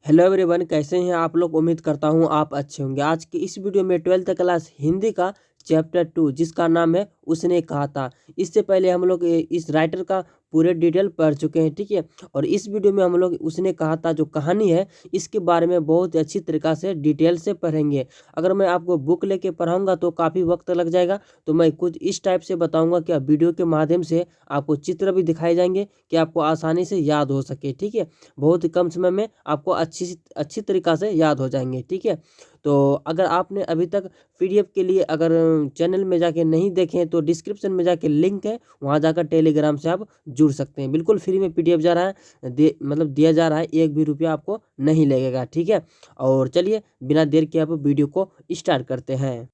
Hello everyone, कैसे हैं आप लोग। उम्मीद करता हूं आप अच्छे होंगे। आज की इस वीडियो में 12th क्लास हिंदी का चैप्टर 2 जिसका नाम है उसने कहा था। इससे पहले हम लोग इस राइटर का पूरे डिटेल पढ़ चुके हैं, ठीक है। और इस वीडियो में हम लोग उसने कहा था जो कहानी है इसके बारे में बहुत अच्छी तरीक़ा से डिटेल से पढ़ेंगे। अगर मैं आपको बुक लेके पढ़ाऊँगा तो काफ़ी वक्त लग जाएगा, तो मैं कुछ इस टाइप से बताऊँगा कि वीडियो के माध्यम से आपको चित्र भी दिखाए जाएंगे कि आपको आसानी से याद हो सके, ठीक है। बहुत ही कम समय में आपको अच्छी तरीक़ा से याद हो जाएंगे, ठीक है। तो अगर आपने अभी तक पीडीएफ के लिए अगर चैनल में जाके नहीं देखे हैं तो डिस्क्रिप्शन में जाके लिंक है, वहाँ जाकर टेलीग्राम से आप जुड़ सकते हैं। बिल्कुल फ्री में पीडीएफ जा रहा है, दिया जा रहा है, एक भी रुपया आपको नहीं लगेगा, ठीक है। और चलिए बिना देर के आप वीडियो को स्टार्ट करते हैं।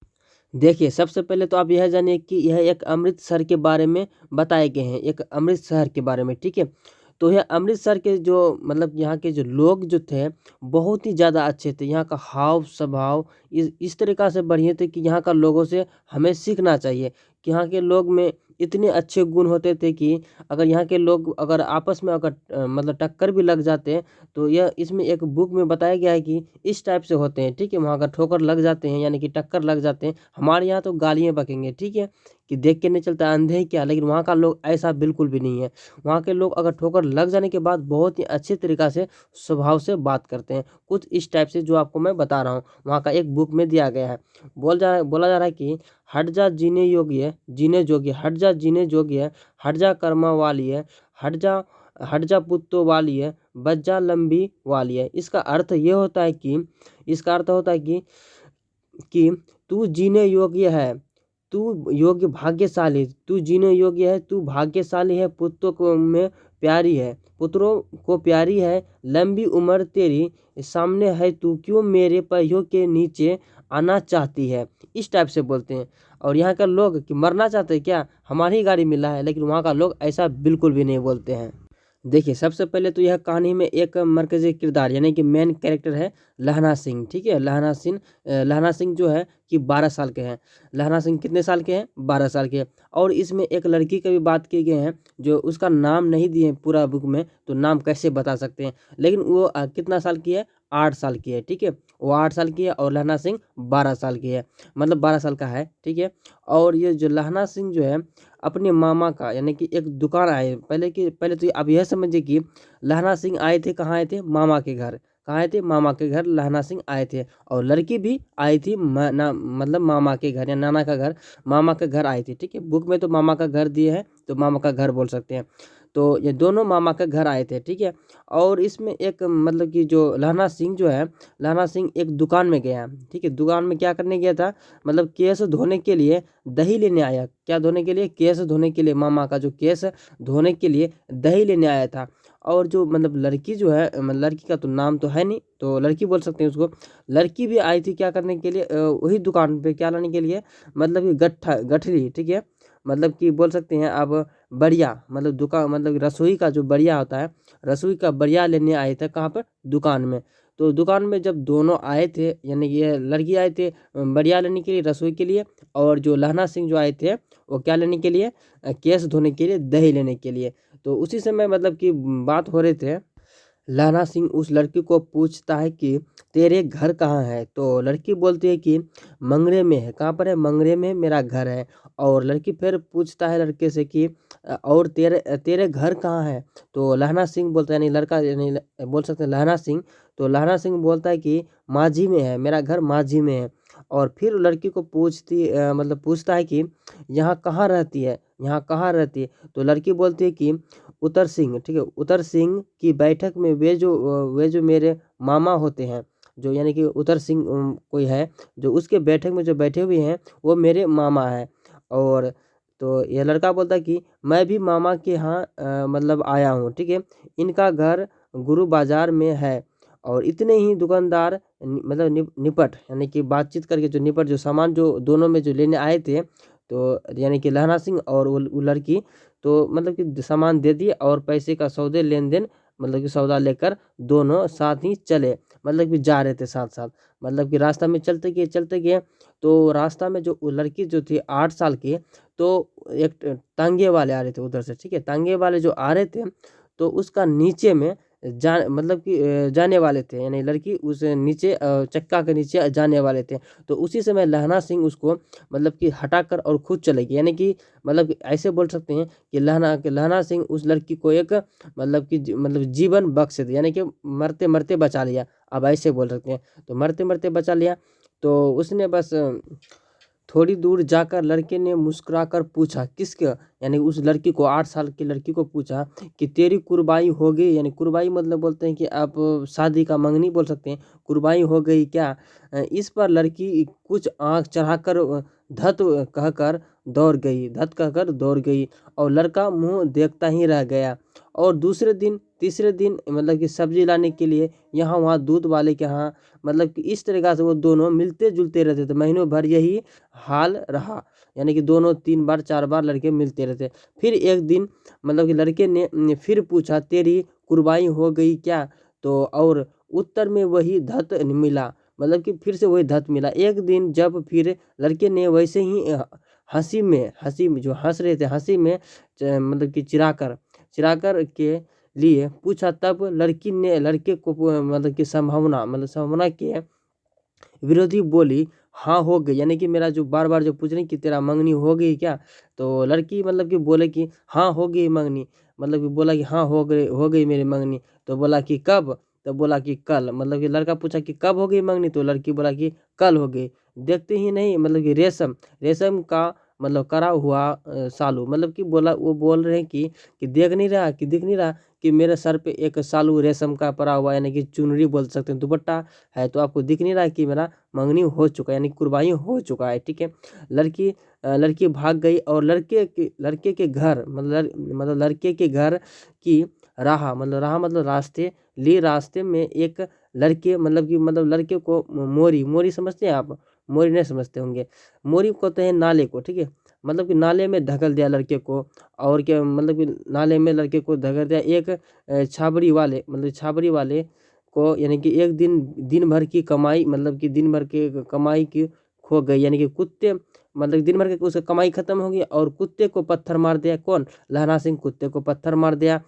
देखिए, सबसे पहले तो आप यह जानिए कि यह एक अमृतसर के बारे में बताए गए हैं, एक अमृतसर के बारे में, ठीक है। तो यह अमृतसर के जो यहाँ के जो लोग जो थे बहुत ही ज़्यादा अच्छे थे। यहाँ का हाव स्वभाव इस तरीक़ा से बढ़िया थे कि यहाँ का लोगों से हमें सीखना चाहिए कि यहाँ के लोग में इतने अच्छे गुण होते थे कि अगर यहाँ के लोग अगर आपस में अगर टक्कर भी लग जाते हैं तो यह इसमें एक बुक में बताया गया है कि इस टाइप से होते हैं, ठीक है। वहाँ अगर ठोकर लग जाते हैं यानी कि टक्कर लग जाते हैं, हमारे यहाँ तो गालियाँ बकेंगे, ठीक है, कि देख के नहीं चलता अंधे ही क्या, लेकिन वहाँ का लोग ऐसा बिल्कुल भी नहीं है। वहाँ के लोग अगर ठोकर लग जाने के बाद बहुत ही अच्छे तरीक़ा से स्वभाव से बात करते हैं, कुछ इस टाइप से जो आपको मैं बता रहा हूँ वहाँ का एक बुक में दिया गया है। बोला जा रहा है कि हट जा जीने योग्य जीने जोग्य, हट जा जीने योग्य, हट जा कर्मा वाली है, हट जा पुत्तो वाली है, बच जा लंबी वाली है। इसका अर्थ ये होता है कि कि तू जीने योग्य है, तू योग्य भाग्यशाली, तू जीने योग्य है, तू भाग्यशाली है, पुत्रों को में प्यारी है, पुत्रों को प्यारी है, लंबी उम्र तेरी सामने है, तू क्यों मेरे पहियों के नीचे आना चाहती है। इस टाइप से बोलते हैं। और यहाँ का लोग कि मरना चाहते हैं क्या, हमारी ही गाड़ी मिला है, लेकिन वहाँ का लोग ऐसा बिल्कुल भी नहीं बोलते हैं। देखिए, सबसे पहले तो यह कहानी में एक मरकज़ी किरदार यानी कि मेन कैरेक्टर है लहना सिंह, ठीक है। लहना सिंह जो है कि 12 साल के हैं। लहना सिंह कितने साल के हैं? 12 साल के। और इसमें एक लड़की की भी बात की गई है जो उसका नाम नहीं दिए हैं पूरा बुक में, तो नाम कैसे बता सकते हैं, लेकिन वो कितना साल की है? 8 साल की है, ठीक है। वो 8 साल की है और लहना सिंह 12 साल की है, मतलब 12 साल का है, ठीक है। और ये जो लहना सिंह जो है अपने मामा का यानी कि एक दुकान आए, पहले तो अब यह समझिए कि लहना सिंह आए थे, कहाँ आए थे? मामा के घर। कहाँ आए थे? मामा के घर लहना सिंह आए थे। और लड़की भी आई थी मतलब मामा के घर या नाना का घर, मामा के घर आई थी, ठीक है। बुक में तो मामा का घर दिए हैं तो मामा का घर बोल सकते हैं। तो ये दोनों मामा के घर आए थे, ठीक है। और इसमें एक कि जो लहना सिंह जो है, लहना सिंह एक दुकान में गया, ठीक है। दुकान में क्या करने गया था? केस धोने के लिए दही लेने आया। क्या धोने के लिए? केस धोने के लिए, मामा का जो केस धोने के लिए दही लेने आया था। और जो लड़की जो है, लड़की का तो नाम तो है नहीं तो लड़की बोल सकते हैं उसको, लड़की भी आई थी क्या करने के लिए? वही दुकान पे क्या लाने के लिए? कि गठरी, ठीक है, कि बोल सकते हैं आप बढ़िया, दुकान रसोई का जो बढ़िया होता है, रसोई का बढ़िया लेने आए थे। कहाँ पर? दुकान में। तो दुकान में जब दोनों आए थे यानी कि ये लड़की आए थे बढ़िया लेने के लिए, रसोई के लिए, और जो लहना सिंह जो आए थे वो क्या लेने के लिए? केस धोने के लिए, दही लेने के लिए। तो उसी समय कि बात हो रहे थे, लहना सिंह उस लड़की को पूछता है कि तेरे घर कहाँ है? तो लड़की बोलती है कि मंगरे में है। कहाँ पर है? मंगरे में मेरा घर है। और लड़की फिर पूछता है लड़के से कि और तेरे घर कहाँ है? तो लहना सिंह बोलता है, यानी लड़का यानी बोल सकते हैं लहना सिंह, तो लहना सिंह बोलता है कि माझी में है, मेरा घर माझी में है। और फिर लड़की को पूछता है कि यहाँ कहाँ रहती है, यहाँ कहाँ रहती है? तो लड़की बोलती है कि उतर सिंह, ठीक है, उतर सिंह की बैठक में वे जो मेरे मामा होते हैं, जो यानी कि उतर सिंह कोई है जो उसके बैठक में जो बैठे हुए हैं वो मेरे मामा है। और तो यह लड़का बोलता है कि मैं भी मामा के यहाँ आया हूँ, ठीक है। इनका घर गुरु बाजार में है। और इतने ही दुकानदार निपट यानी कि बातचीत करके जो निपट जो सामान जो दोनों में जो लेने आए थे, तो यानी कि लहना सिंह और वो लड़की, तो कि सामान दे दिए और पैसे का सौदे लेन देन कि सौदा लेकर दोनों साथ ही चले, कि जा रहे थे साथ साथ, कि रास्ता में चलते गए। तो रास्ता में जो लड़की जो थी 8 साल की, तो एक तांगे वाले आ रहे थे उधर से, ठीक है। तांगे वाले जो आ रहे थे तो उसका नीचे में मतलब कि जाने वाले थे, यानी लड़की उस नीचे चक्का के नीचे जाने वाले थे। तो उसी समय लहना सिंह उसको मतलब कि हटाकर और खुद चले गए, यानी कि मतलब कि ऐसे बोल सकते हैं कि लहना सिंह उस लड़की को एक मतलब कि मतलब जीवन बख्श दिया, यानी कि मरते मरते बचा लिया, अब ऐसे बोल सकते हैं। तो मरते मरते बचा लिया। तो उसने बस थोड़ी दूर जाकर लड़के ने मुस्कुराकर पूछा, किसके, यानी उस लड़की को, 8 साल की लड़की को पूछा कि तेरी कुर्बाई हो गई, यानी कुर्बाई मतलब बोलते हैं कि आप शादी का मंगनी बोल सकते हैं, कुर्बाई हो गई क्या। इस पर लड़की कुछ आंख चढ़ाकर धत कहकर दौड़ गई, धत कहकर दौड़ गई, और लड़का मुंह देखता ही रह गया। और दूसरे दिन तीसरे दिन मतलब कि सब्जी लाने के लिए यहाँ वहाँ दूध वाले के यहाँ, मतलब कि इस तरीक़ा से वो दोनों मिलते जुलते रहते थे। महीनों भर यही हाल रहा, यानी कि दोनों 3 बार 4 बार लड़के मिलते रहते। फिर एक दिन मतलब कि लड़के ने फिर पूछा, तेरी कुर्बाई हो गई क्या। तो और उत्तर में वही धत मिला, मतलब कि फिर से वही धत मिला। एक दिन जब फिर लड़के ने वैसे ही हंसी में जो हंस रहे थे, हंसी में मतलब कि चिराकर के लिए पूछा, तब लड़की ने लड़के को मतलब कि संभावना के विरोधी बोली, हाँ हो गई, यानी कि मेरा जो बार बार जो पूछ रही कि तेरा मंगनी हो गई क्या। तो लड़की मतलब कि बोले कि हाँ हो गई मंगनी, मतलब कि बोला कि हाँ हो गई मेरी मंगनी। तो बोला कि कब, तो बोला कि कल, मतलब कि लड़का पूछा कि कब हो गई मंगनी, तो लड़की बोला कि कल हो गई। देखते ही नहीं मतलब कि रेशम का मतलब करा हुआ सालू, मतलब कि वो बोल रहे हैं कि देख नहीं रहा, कि दिख नहीं रहा कि मेरे सर पे एक सालू रेशम का पड़ा हुआ, यानी कि चुनरी बोल सकते हैं, दुपट्टा है, तो आपको दिख नहीं रहा कि मेरा मंगनी हो चुका है, यानी कुर्बानी हो चुका है। ठीक है। लड़की भाग गई और लड़के के घर मतलब लड़के के घर की राह मतलब रास्ते में एक लड़के मतलब लड़के को मोरी समझते हैं आप, मोरी नहीं समझते होंगे, मोरी को कहते हैं नाले को। ठीक है। मतलब कि नाले में धकल दिया लड़के को, और क्या मतलब कि नाले में लड़के को धकल दिया एक छाबड़ी वाले को, यानी कि एक दिन भर की कमाई, मतलब कि दिन भर के कमाई की खो गई, यानी कि कुत्ते मतलब दिन भर के उसका कमाई खत्म हो गई, और कुत्ते को पत्थर मार दिया। कौन, लहना सिंह कुत्ते को पत्थर मार दिया।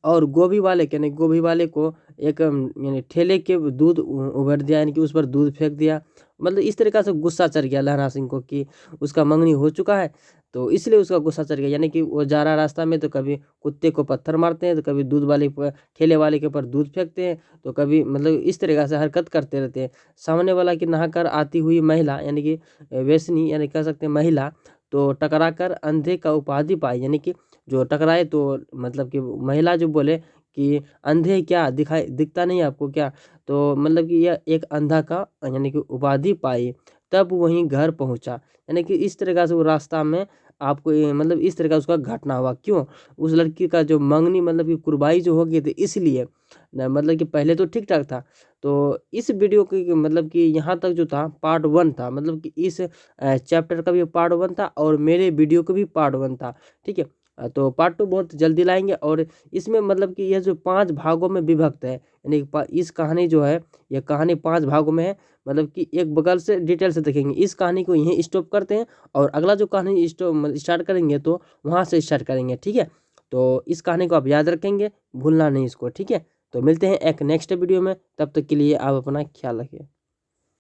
और गोभी वाले को एक यानी ठेले के दूध उभर दिया, यानी कि उस पर दूध फेंक दिया। मतलब इस तरीक़ा से गुस्सा चढ़ गया लहना सिंह को कि उसका मंगनी हो चुका है, तो इसलिए उसका गुस्सा चढ़ गया। यानी कि वो जा रहा रास्ता में, तो कभी कुत्ते को पत्थर मारते हैं, तो कभी दूध वाले पर ठेले वाले के ऊपर दूध फेंकते हैं, तो कभी मतलब इस तरीक़ा से हरकत करते रहते हैं। सामने वाला की नहाकर आती हुई महिला, यानी कि वेश्नी, यानी कह सकते हैं महिला, तो टकराकर अंधे का उपाधि पाई, यानी कि जो टकराए तो मतलब कि महिला जो बोले कि अंधे क्या दिखता नहीं आपको क्या, तो मतलब कि यह एक अंधा का यानी कि उपाधि पाई। तब वहीं घर पहुंचा, यानी कि इस तरह से वो रास्ता में आपको मतलब इस तरह का उसका घटना हुआ। क्यों, उस लड़की का जो मंगनी मतलब कि कुर्बाई जो हो गई थी, इसलिए मतलब कि पहले तो ठीक ठाक था। तो इस वीडियो की मतलब कि यहाँ तक जो था पार्ट 1 था, मतलब कि इस चैप्टर का भी पार्ट 1 था, और मेरे वीडियो का भी पार्ट 1 था। ठीक है। तो पार्ट 2 बहुत जल्दी लाएंगे, और इसमें मतलब कि यह जो 5 भागों में विभक्त है, यानी इस कहानी जो है, यह कहानी 5 भागों में है। मतलब कि एक बगल से डिटेल से देखेंगे। इस कहानी को यहीं स्टॉप करते हैं, और अगला जो कहानी स्टार्ट करेंगे तो वहाँ से स्टार्ट करेंगे। ठीक है। तो इस कहानी को आप याद रखेंगे, भूलना नहीं इसको। ठीक है। तो मिलते हैं एक नेक्स्ट वीडियो में, तब तक के लिए आप अपना ख्याल रखिए।